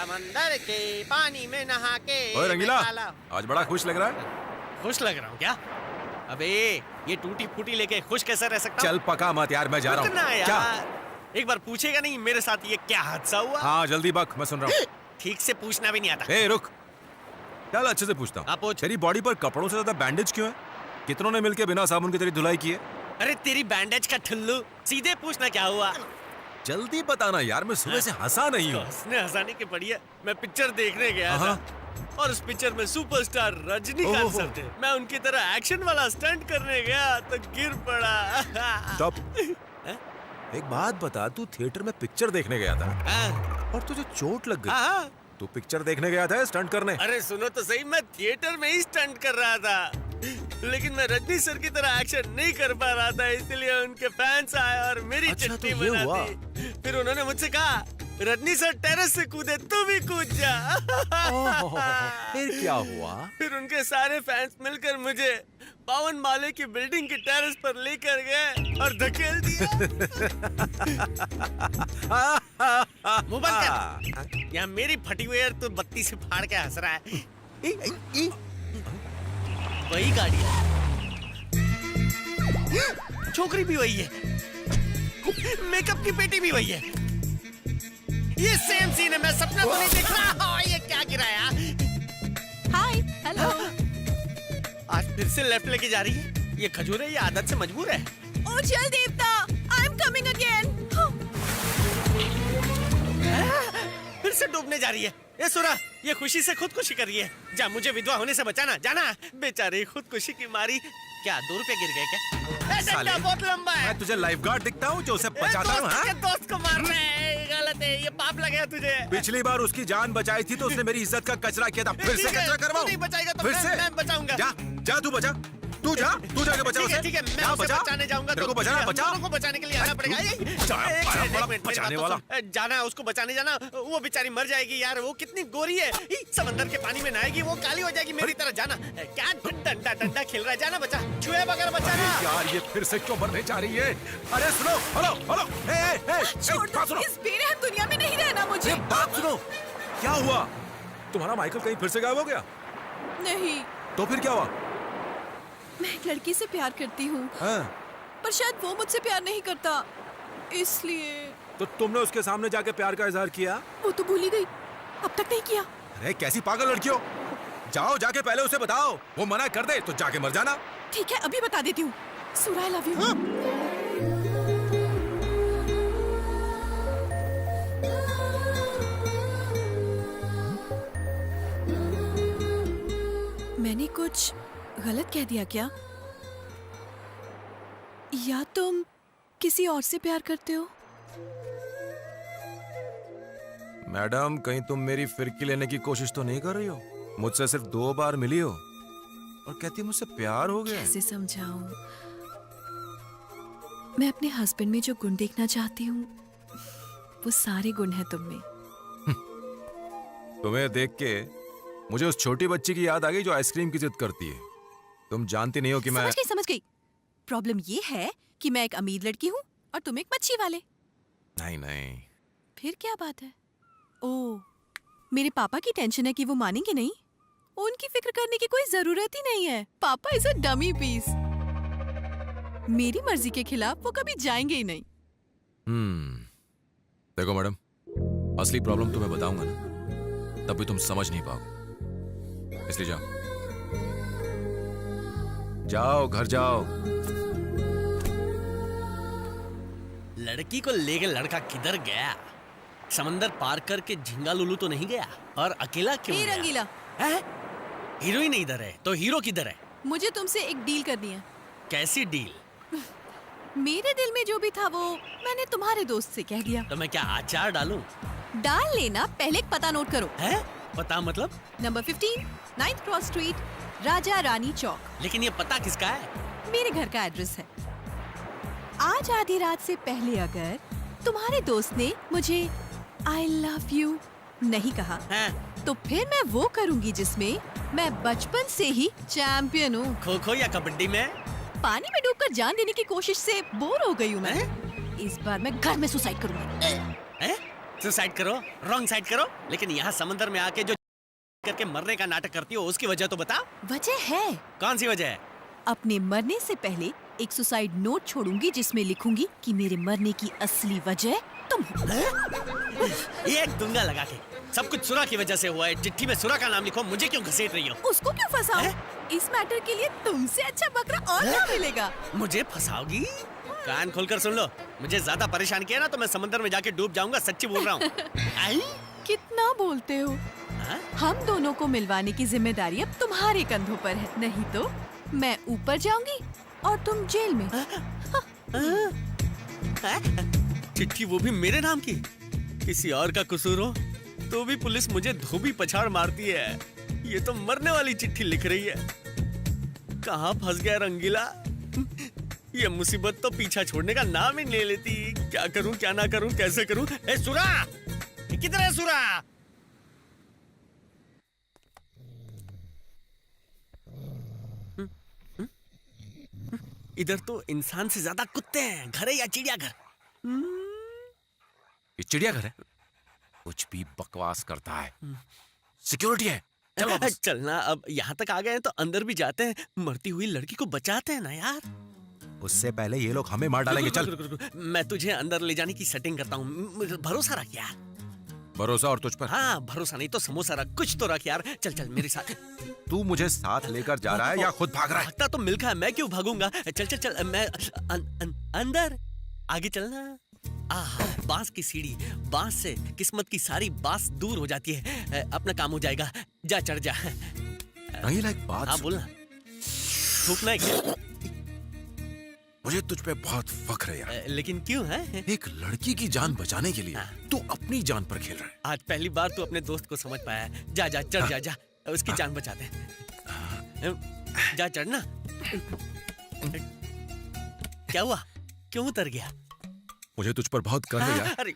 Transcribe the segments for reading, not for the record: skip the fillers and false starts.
समंदर के पानी में नहा के। ओए रंगीला, आज बड़ा खुश लग रहा है। खुश लग रहा हूँ क्या? अबे ये टूटी फूटी लेके खुश कैसे रह सकता? चल पका मत यार, मैं जा रहा हूँ। यार एक बार पूछेगा नहीं मेरे साथ ये क्या हादसा हुआ? हाँ जल्दी बक, मैं सुन रहा हूँ। ठीक से पूछना भी नहीं आता। ए रुक, चल अच्छे से पूछता हूँ। तेरी बॉडी पर कपड़ों से ज्यादा बैंडेज क्यों है? कितनों ने मिलके बिना साबुन की तेरी धुलाई की है? अरे तेरी बैंडेज का ठुल्लू, सीधे पूछना क्या हुआ? जल्दी बताना यार, मैं सुबह से हंसा नहीं हूँ। हंसने हंसाने की पड़ी है। मैं पिक्चर देखने गया था और उस पिक्चर में सुपरस्टार रजनीकांत सर थे। मैं उनकी तरह एक्शन वाला स्टंट करने गया तो गिर पड़ा। स्टॉप। एक बात बता, तू थिएटर में पिक्चर देखने गया था और तुझे चोट लग गई। तू पिक्चर देखने गया था स्टंट करने? अरे सुनो तो सही, मैं थिएटर में ही स्टंट कर रहा था, लेकिन मैं रजनी सर की तरह एक्शन नहीं कर पा रहा था, इसलिए उनके फैंस आए और मेरी चिट्ठी बना दी। फिर उन्होंने मुझसे कहा, रजनी सर टेरेस से कूदे, तू भी कूद जा। फिर क्या हुआ? फिर उनके सारे फैंस मिलकर मुझे 52 माले की बिल्डिंग की टेरेस पर लेकर गए और धकेल दिया। मुंह बंद कर। यहाँ मेरी फटी हुई तो बत्ती से फाड़ के हंस रहा है। वही गाड़ी है, छोकरी भी वही है, मेकअप की पेटी भी वही है। ये सेम सीन है, मैं सपना तो नहीं देख रहा। ये क्या गिराया? हाय, हेलो। आज फिर से लेफ्ट लेके जा रही है। ये खजूर है, ये आदत से मजबूर है। ओ चल देवता, आई एम कमिंग अगेन। फिर से डूबने जा रही है। ये सुरा, ये खुशी से खुदकुशी कर रही है। जा, मुझे विधवा होने से बचाना, जाना। बेचारी खुदकुशी की मारी। क्या 2 रुपए गिर गए क्या? डंडा बहुत लंबा है। मैं तुझे लाइफगार्ड दिखता हूँ जो उसे बचाता हूँ? दोस्त को मारना है, गलत है, ये पाप लगा तुझे। पिछली बार उसकी जान बचाई थी तो उसने मेरी इज्जत का कचरा किया था, फिर से कचरा करवाऊं? नहीं बचाएगा तो फिर से मैं बचाऊंगा। जा तू बचा, तू जाके बचा उसे। ठीक है, मैं उसे बचाने जाऊंगा। तेरे को बचाना, बचा। को बचाने के लिए आना पड़ेगा। बचाने वाला जाना, उसको बचाने जाना। वो बेचारी मर जाएगी यार, वो कितनी गोरी है। समंदर के पानी में नहाएगी, वो काली हो जाएगी मेरी तरह। जाना, क्या डंडा खेल रहा है, जाना बचा, छुए बगैर बचाना। यार ये फिर से क्यों मरने जा रही है? अरे सुनो, हेलो, छोड़ दो, इस बेरहम दुनिया में नहीं रहना मुझे। बात सुनो, क्या हुआ? तुम्हारा माइकल कहीं फिर से गायब हो गया? नहीं। तो फिर क्या हुआ? मैं एक लड़की से प्यार करती हूँ, पर शायद वो मुझसे प्यार नहीं करता, इसलिए। तो तुमने उसके सामने जाके प्यार का इजहार किया? वो तो भूल ही गई, अब तक नहीं किया। अरे कैसी पागल लड़की हो? जाओ, जाके पहले उसे बताओ। वो मना कर दे तो जाके मर जाना। ठीक है, अभी बता देती हूँ। सुरा, आई लव यू। मैंने कुछ गलत कह दिया क्या? या तुम किसी और से प्यार करते हो? मैडम, कहीं तुम मेरी फिरकी लेने की कोशिश तो नहीं कर रही हो? मुझसे सिर्फ 2 बार मिली हो और कहती मुझसे प्यार हो गया। कैसे समझाऊं? मैं अपने हस्बैंड में जो गुण देखना चाहती हूँ, वो सारे गुण हैं तुम में। तुम्हें देख के मुझे उस छोटी बच्ची की याद आ गई जो आइसक्रीम की जिद करती है। तुम जानती नहीं हो कि मैं समझ गई। प्रॉब्लम ये है कि मैं एक अमीर लड़की हूँ और तुम एक मच्छी वाले। नहीं। फिर क्या बात है? ओह, मेरे पापा की टेंशन है कि वो मानेंगे नहीं। उनकी फिक्र करने की कोई जरूरत ही नहीं है। पापा इज अ डमी पीस। मेरी मर्जी के खिलाफ वो कभी जाएंगे ही नहीं। देखो मैडम, असली प्रॉब्लम तुम्हें बताऊंगा ना, तब भी तुम समझ नहीं पाओगे। इसलिए जाओ, घर जाओ। लड़की को लेकर लड़का किधर गया? समंदर पार करके झिंगा लुलू तो नहीं गया? और अकेला क्यों गया? रंगीला, हीरोइन इधर है तो हीरो किधर है? मुझे तुमसे एक डील करनी है। कैसी डील? मेरे दिल में जो भी था वो मैंने तुम्हारे दोस्त से कह दिया। तो मैं क्या आचार डालूं? डाल लेना, पहले एक पता नोट करो। है? पता मतलब? Number 15, 9th cross street, Raja Rani चौक। लेकिन ये पता किसका है? मेरे घर का एड्रेस है। आज आधी रात से पहले अगर तुम्हारे दोस्त ने मुझे आई लव यू नहीं कहा तो फिर मैं वो करूंगी जिसमें मैं बचपन से ही चैंपियन हूँ। खो खो या कबड्डी में? पानी में डूबकर जान देने की कोशिश से बोर हो गई हूँ मैं। इस बार मैं घर में सुसाइड करूंगी। सुसाइड करो, रॉन्ग साइड करो, लेकिन यहाँ समंदर में आके जो करके मरने का नाटक करती हो उसकी वजह तो बताओ। वजह है। कौन सी वजह है? अपने मरने से पहले एक सुसाइड नोट छोड़ूंगी जिसमें लिखूंगी कि मेरे मरने की असली वजह तुम हो। एक दूंगा लगा के। सब कुछ सुरा की वजह से हुआ है। चिट्ठी में सुरा का नाम लिखो, मुझे क्यों घसीट रही हो? उसको क्यों फंसाऊं? इस मैटर के लिए तुमसे अच्छा बकरा और क्या मिलेगा? मुझे फंसाओगी? कान खोलकर सुन लो, मुझे ज्यादा परेशान किया ना तो मैं समंदर में जाके डूब जाऊंगा, सच्ची बोल रहा हूँ। कितना बोलते हो? हम दोनों को मिलवाने की जिम्मेदारी अब तुम्हारे कंधों पर है, नहीं तो मैं ऊपर जाऊंगी और तुम जेल में। चिट्ठी वो भी मेरे नाम की? किसी और का कसूर हो तो भी पुलिस मुझे धोबी पछाड़ मारती है। ये तो मरने वाली चिट्ठी लिख रही है। कहाँ फंस गया रंगीला? ये मुसीबत तो पीछा छोड़ने का नाम ही नहीं लेती। क्या करूं, क्या ना करूं, कैसे करूं? ए सुरा, किधर है सुरा? इधर तो इंसान से ज्यादा कुत्ते हैं। घर है या चिड़ियाघर? ये चिड़ियाघर है? कुछ भी बकवास करता है। सिक्योरिटी है। चल वापस। चलना, अब यहाँ तक आ गए हैं तो अंदर भी जाते हैं। मरती हुई लड़की को बचाते हैं ना यार। उससे पहले ये लोग हमें मार डालेंगे। चल। रुक। मैं तुझे अंदर ले जाने की सेटिंग करता हूँ। भरोसा रख यार। भरोसा और तुझ पर? हाँ, भरोसा नहीं तो समोसा रख, कुछ तो रख यार। चल मेरे साथ। तू मुझे साथ लेकर जा रहा है या खुद भाग रहा है? भागता तो मिल्खा है, मैं क्यों भागूंगा? चल मैं अंदर। आगे चलना। बांस की सीढ़ी, बांस से किस्मत की सारी बांस दूर हो जाती है। अपना काम हो जाएगा। जा, चढ़ जा। नहीं, एक बात। हाँ बोलना। थूकना है क्या? मुझे तुझ पे बहुत फख्र है यार। लेकिन क्यों है? एक लड़की की जान बचाने के लिए तू अपनी जान पर खेल रहा है। आज पहली बार तू अपने दोस्त को समझ पाया है। जा चढ़ जा, उसकी जान बचा दे। जा चढ़ना। क्या हुआ? क्यों उतर गया? मुझे तुझ पर बहुत गर्व है यार। अरे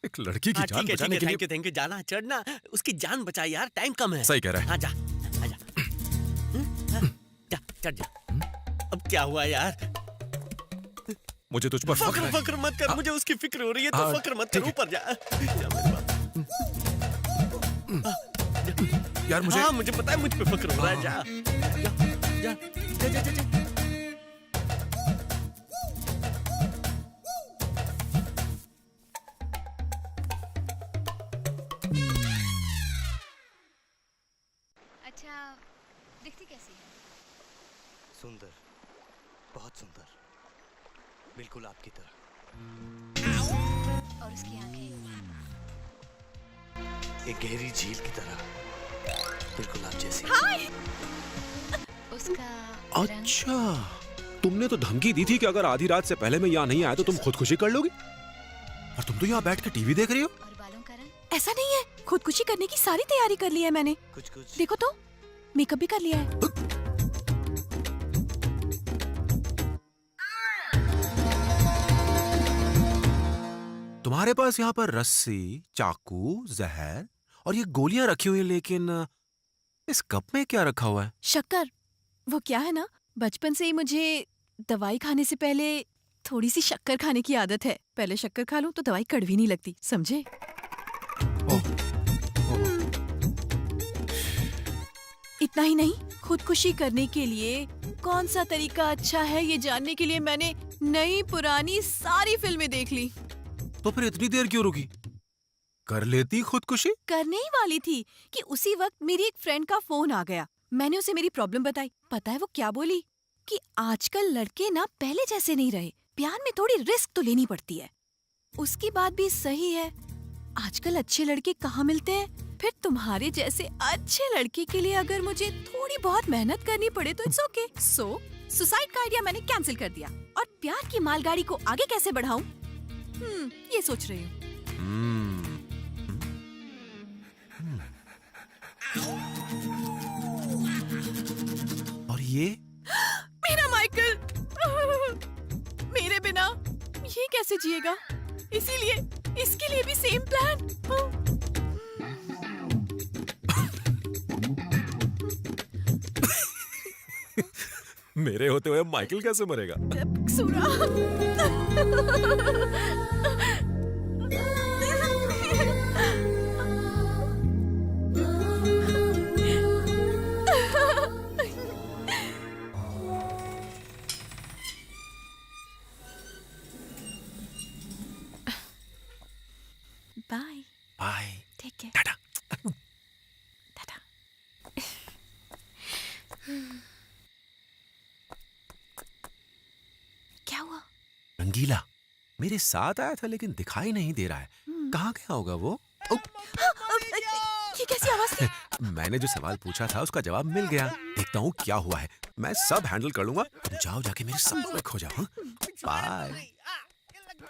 एक लड़की की जान बचाने के लिए। Thank you. जाना, चढ़ना, उसकी जान बचा यार, टाइम कम है। सही कह रहा है। हाँ, जा चढ़ जा। अब क्या हुआ यार? मुझे तुझ पर फक्र मत कर। मुझे उसकी फिक्र हो रही है तो फक्र मत कर। ऊपर जा। यार मुझे पता है मुझ पे फक्र हो रहा है। जा। अच्छा, दिखती कैसी है? सुंदर, बहुत सुंदर, बिल्कुल आपकी तरह। और उसकी आंखें? एक गहरी झील की तरह, बिल्कुल आप जैसी। उसका अच्छा, तुमने तो धमकी दी थी कि अगर आधी रात से पहले मैं यहाँ नहीं आया तो तुम खुदकुशी कर लोगी। और तुम तो यहाँ बैठ के टीवी देख रही हो। और बालों का रंग? ऐसा नहीं है, खुदकुशी करने की सारी तैयारी कर ली है मैंने। कुछ देखो तो, मेकअप भी कर लिया है। तुम्हारे पास यहाँ पर रस्सी, चाकू, जहर और ये गोलियां रखी हुई, लेकिन इस कप में क्या रखा हुआ है? शक्कर। वो क्या है ना, बचपन से ही मुझे दवाई खाने से पहले थोड़ी सी शक्कर खाने की आदत है। पहले शक्कर खा लूं तो दवाई कड़वी नहीं लगती, समझे? इतना ही नहीं, खुदकुशी करने के लिए कौन सा तरीका अच्छा है ये जानने के लिए मैंने नई पुरानी सारी फिल्में देख ली। तो फिर इतनी देर क्यों रुकी? कर लेती खुदकुशी। करने ही वाली थी कि उसी वक्त मेरी एक फ्रेंड का फोन आ गया। मैंने उसे मेरी प्रॉब्लम बताई। पता है वो क्या बोली? कि आजकल लड़के ना पहले जैसे नहीं रहे, प्यार में थोड़ी रिस्क तो लेनी पड़ती है। उसकी बात भी सही है। आजकल अच्छे लड़के कहाँ मिलते हैं? फिर तुम्हारे जैसे अच्छे लड़के के लिए अगर मुझे थोड़ी बहुत मेहनत करनी पड़े तो इट्स ओके। सो सुसाइड का आइडिया मैंने कैंसिल कर दिया और प्यार की मालगाड़ी को आगे कैसे बढ़ाऊं, ये सोच रही हूँ। और ये मेरा माइकल मेरे बिना ये कैसे जिएगा? इसीलिए इसके लिए भी सेम प्लान। मेरे होते हुए माइकल कैसे मरेगा? सुरा bye. Bye. Take care. Tata. Tata. क्या हुआ? रंगीला मेरे साथ आया था लेकिन दिखाई नहीं दे रहा है। कहाँ गया होगा वो? ये कैसी आवाज थी? मैंने जो सवाल पूछा था उसका जवाब मिल गया। देखता हूँ क्या हुआ है। मैं सब हैंडल कर लूंगा। तुम जाओ जाके मेरे सपनों में खो जाओ। बाय।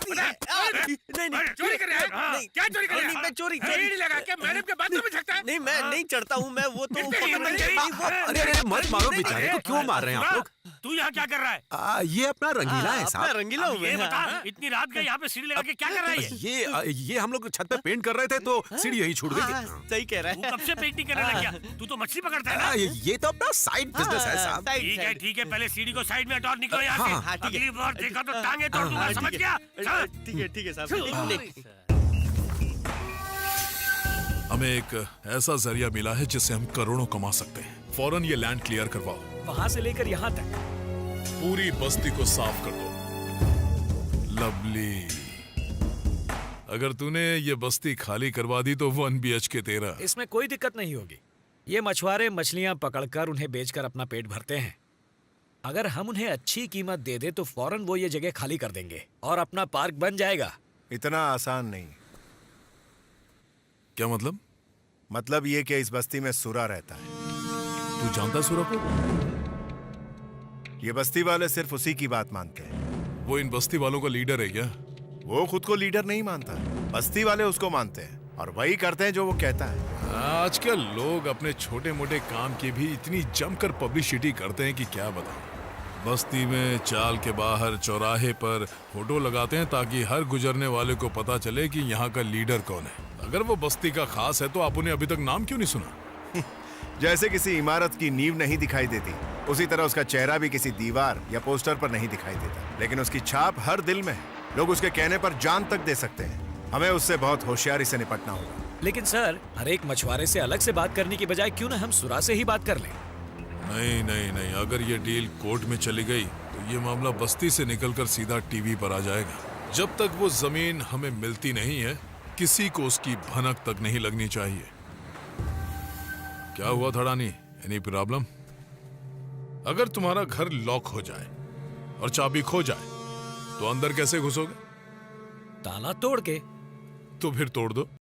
नहीं चोरी कर रहा है? नहीं, क्या चोरी कर रहा है? नहीं, मैं चोरी रेडी लगा के मैडम के बाथरूम में झकता है? नहीं, मैं नहीं चढ़ता हूँ। मैं वो तो अरे अरे मत मारो बेचारे को। क्यों मार रहे हैं आप लोग? तू यहाँ क्या कर रहा है? ये अपना रंगीला है अपना साहब। रंगीला हूँ ये मैं। बता, इतनी रात के यहाँ पे सीढ़ी लगा के क्या कर रहा है ये? ये हम लोग छत पे पेंट कर रहे थे तो सीढ़ी यही छूट गई थी। सही कह रहा तू है। कब से पेंटिंग करने लग गया? तू तो मछली पकड़ता है ना? ये तो अपना साइड बिजनेस है साहब। ठीक है, पहले सीढ़ी को साइड में हटो और निकलो यहाँ हाँ, से। अगली बार देखा तो टांगे तोड़ दूंगा, समझ गया? चल। ठीक है साहब। हमें एक ऐसा जरिया मिला है जिससे हम करोड़ों कमा सकते हैं। फौरन ये लैंड क्लियर करवाओ। वहां से लेकर यहाँ तक पूरी बस्ती को साफ कर दो। लवली, अगर तूने ये बस्ती खाली करवा दी तो 1 BHK तेरा। इसमें कोई दिक्कत नहीं होगी। ये मछुआरे मछलियां पकड़कर उन्हें बेचकर अपना पेट भरते हैं। अगर हम उन्हें अच्छी कीमत दे दे तो फौरन वो ये जगह खाली कर देंगे और अपना पार्क बन जाएगा। इतना आसान नहीं। क्या मतलब? मतलब ये कि इस बस्ती में सुरा रहता है। तू जानता सुरा को? ये बस्ती वाले सिर्फ उसी की बात मानते हैं। वो इन बस्ती वालों का लीडर है क्या? वो खुद को लीडर नहीं मानता, बस्ती वाले उसको मानते हैं और वही करते हैं जो वो कहता है। आजकल लोग अपने छोटे मोटे काम की भी इतनी जमकर पब्लिसिटी करते हैं कि क्या बताऊं। बस्ती में चाल के बाहर चौराहे पर फोटो लगाते हैं ताकि हर गुजरने वाले को पता चले कि यहाँ का लीडर कौन है। अगर वो बस्ती का खास है तो आपने अभी तक नाम क्यों नहीं सुना? जैसे किसी इमारत की नींव नहीं दिखाई देती, उसी तरह उसका चेहरा भी किसी दीवार या पोस्टर पर नहीं दिखाई देता, लेकिन उसकी छाप हर दिल में है। लोग उसके कहने पर जान तक दे सकते हैं। हमें उससे बहुत होशियारी से निपटना होगा। लेकिन सर, हर एक मछुआरे से अलग से बात करने की बजाय क्यों ना हम सुरा से ही बात कर लें? नहीं, अगर ये डील कोर्ट में चली गई तो ये मामला बस्ती से निकलकर सीधा टीवी पर आ जाएगा। जब तक वो जमीन हमें मिलती नहीं है, किसी को उसकी भनक तक नहीं लगनी चाहिए। क्या हुआ थड़ानी? Any problem? अगर तुम्हारा घर लॉक हो जाए और चाबी खो जाए तो अंदर कैसे घुसोगे? ताला तोड़ के। तो फिर तोड़ दो।